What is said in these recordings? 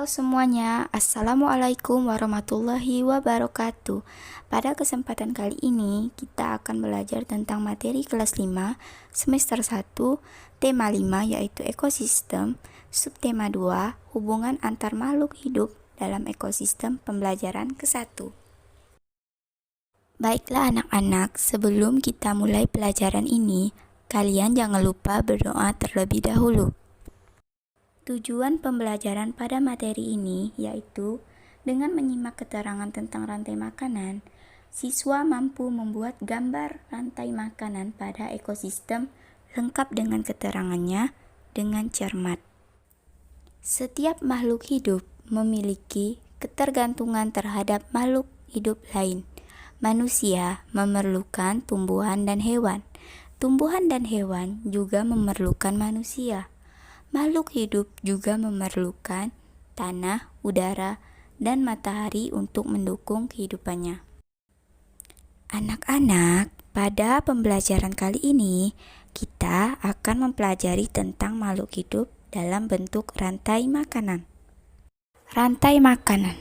Halo semuanya, Assalamualaikum warahmatullahi wabarakatuh. Pada kesempatan kali ini, kita akan belajar tentang materi kelas 5, semester 1, tema 5 yaitu ekosistem, subtema 2, hubungan antar makhluk hidup dalam ekosistem pembelajaran ke-1. Baiklah anak-anak, sebelum kita mulai pelajaran ini, kalian jangan lupa berdoa terlebih dahulu. Tujuan pembelajaran pada materi ini yaitu dengan menyimak keterangan tentang rantai makanan, siswa mampu membuat gambar rantai makanan pada ekosistem lengkap dengan keterangannya dengan cermat. Setiap makhluk hidup memiliki ketergantungan terhadap makhluk hidup lain. Manusia memerlukan tumbuhan dan hewan. Tumbuhan dan hewan juga memerlukan manusia. Makhluk hidup juga memerlukan tanah, udara, dan matahari untuk mendukung kehidupannya. Anak-anak, pada pembelajaran kali ini, kita akan mempelajari tentang makhluk hidup dalam bentuk rantai makanan. Rantai makanan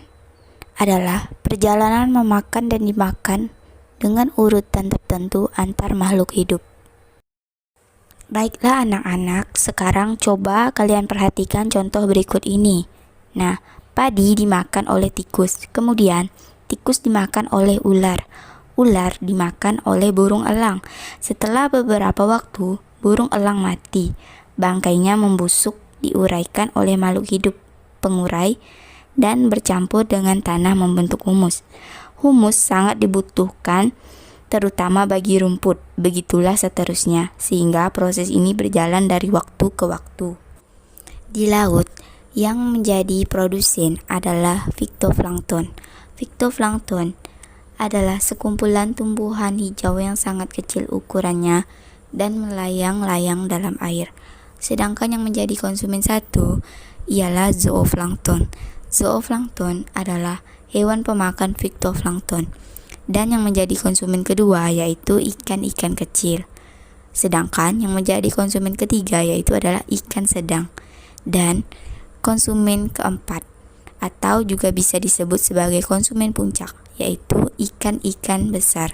adalah perjalanan memakan dan dimakan dengan urutan tertentu antar makhluk hidup. Baiklah anak-anak, sekarang coba kalian perhatikan contoh berikut ini. Nah, padi dimakan oleh tikus, kemudian tikus dimakan oleh ular. Ular dimakan oleh burung elang. Setelah beberapa waktu, burung elang mati. Bangkainya membusuk, diuraikan oleh makhluk hidup, pengurai, dan bercampur dengan tanah membentuk humus. Humus sangat dibutuhkan terutama bagi rumput, begitulah seterusnya, sehingga proses ini berjalan dari waktu ke waktu. Di laut, yang menjadi produsen adalah fitoplankton. Fitoplankton adalah sekumpulan tumbuhan hijau yang sangat kecil ukurannya dan melayang-layang dalam air. Sedangkan yang menjadi konsumen satu ialah zooplankton. Zooplankton adalah hewan pemakan fitoplankton. Dan yang menjadi konsumen kedua yaitu ikan-ikan kecil. Sedangkan yang menjadi konsumen ketiga yaitu adalah ikan sedang. Dan konsumen keempat atau juga bisa disebut sebagai konsumen puncak yaitu ikan-ikan besar.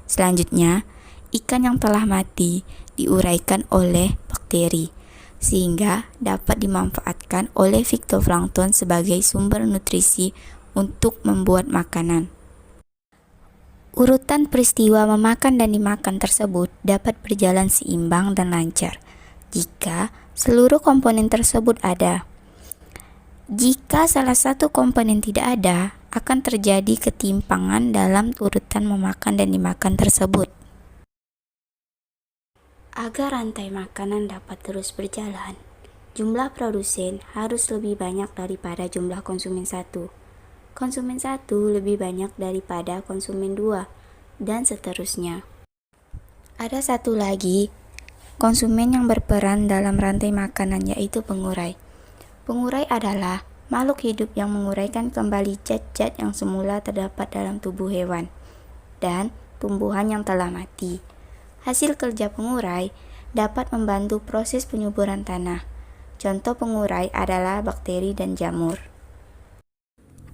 Selanjutnya, ikan yang telah mati diuraikan oleh bakteri sehingga dapat dimanfaatkan oleh fitoplankton sebagai sumber nutrisi untuk membuat makanan. Urutan peristiwa memakan dan dimakan tersebut dapat berjalan seimbang dan lancar jika seluruh komponen tersebut ada. Jika salah satu komponen tidak ada, akan terjadi ketimpangan dalam urutan memakan dan dimakan tersebut. Agar rantai makanan dapat terus berjalan, jumlah produsen harus lebih banyak daripada jumlah konsumen satu. Konsumen satu lebih banyak daripada konsumen dua, dan seterusnya. Ada satu lagi konsumen yang berperan dalam rantai makanan yaitu pengurai. Pengurai adalah makhluk hidup yang menguraikan kembali zat-zat yang semula terdapat dalam tubuh hewan dan tumbuhan yang telah mati. Hasil kerja pengurai dapat membantu proses penyuburan tanah. Contoh pengurai adalah bakteri dan jamur.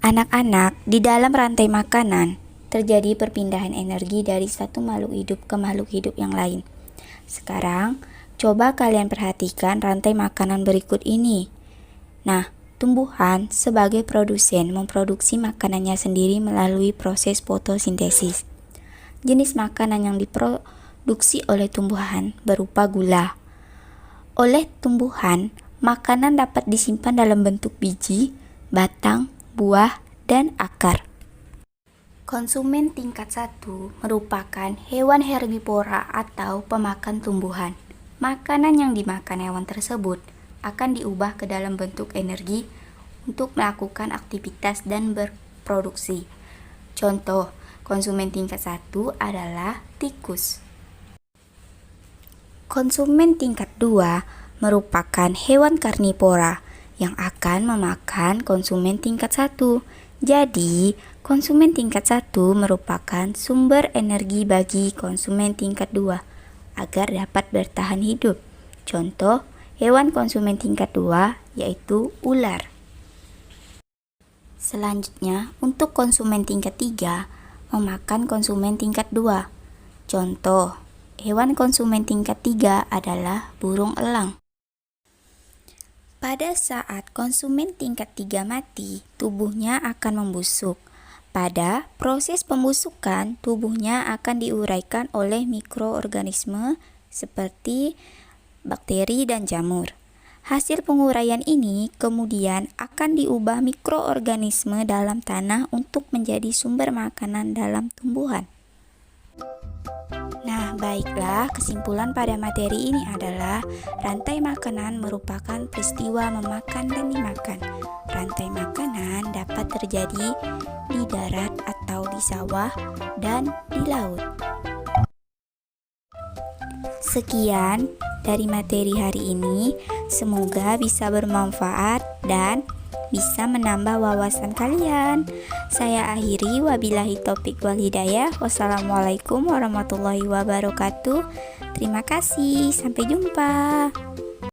Anak-anak, di dalam rantai makanan terjadi perpindahan energi dari satu makhluk hidup ke makhluk hidup yang lain. Sekarang, coba kalian perhatikan rantai makanan berikut ini. Nah, tumbuhan sebagai produsen memproduksi makanannya sendiri melalui proses fotosintesis. Jenis makanan yang diproduksi oleh tumbuhan berupa gula. Oleh tumbuhan, makanan dapat disimpan dalam bentuk biji, batang, buah, dan akar. Konsumen tingkat 1 merupakan hewan herbivora atau pemakan tumbuhan. Makanan yang dimakan hewan tersebut akan diubah ke dalam bentuk energi untuk melakukan aktivitas dan berproduksi. Contoh, konsumen tingkat 1 adalah tikus. Konsumen tingkat 2 merupakan hewan karnivora yang akan memakan konsumen tingkat 1. Jadi, konsumen tingkat 1 merupakan sumber energi bagi konsumen tingkat 2 agar dapat bertahan hidup. Contoh, hewan konsumen tingkat 2 yaitu ular. Selanjutnya, untuk konsumen tingkat 3 memakan konsumen tingkat 2. Contoh, hewan konsumen tingkat 3 adalah burung elang. Pada saat konsumen tingkat 3 mati, tubuhnya akan membusuk. Pada proses pembusukan, tubuhnya akan diuraikan oleh mikroorganisme seperti bakteri dan jamur. Hasil penguraian ini kemudian akan diubah mikroorganisme dalam tanah untuk menjadi sumber makanan dalam tumbuhan. Nah, baiklah, kesimpulan pada materi ini adalah rantai makanan merupakan peristiwa memakan dan dimakan. Rantai makanan dapat terjadi di darat atau di sawah dan di laut. Sekian dari materi hari ini, semoga bisa bermanfaat dan bisa menambah wawasan kalian. Saya akhiri, wabillahi taufik wal hidayah. Wassalamualaikum warahmatullahi wabarakatuh. Terima kasih, sampai jumpa.